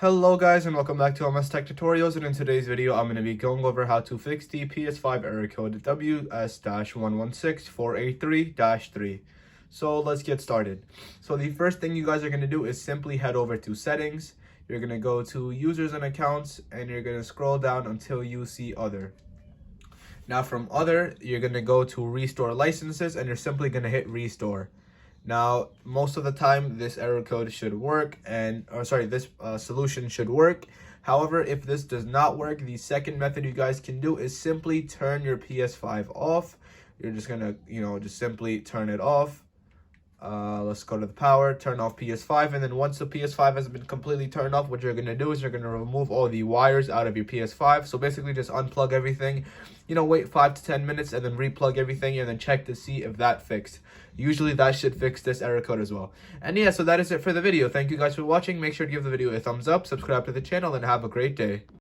Hello guys and welcome back to MS Tech Tutorials, and in today's video I'm going to be going over how to fix the PS5 error code WS-116483-3. So let's get started. So the first thing you guys are going to do is simply head over to settings. You're going to go to users and accounts and you're going to scroll down until you see other. Now from other, you're going to go to restore licenses and you're simply going to hit restore. Now, most of the time, this error code should work, this solution should work. However, if this does not work, the second method you guys can do is simply turn your PS5 off. You're just gonna, just simply turn it off. Let's go to the power, turn off PS5, and then once the PS5 has been completely turned off, what you're going to do is you're going to remove all the wires out of your PS5. So basically just unplug everything, wait 5 to 10 minutes and then replug everything and then check to see if that fixed. Usually that should fix this error code as well. And yeah, so that is it for the video. Thank you guys for watching. Make sure to give the video a thumbs up, subscribe to the channel, and have a great day.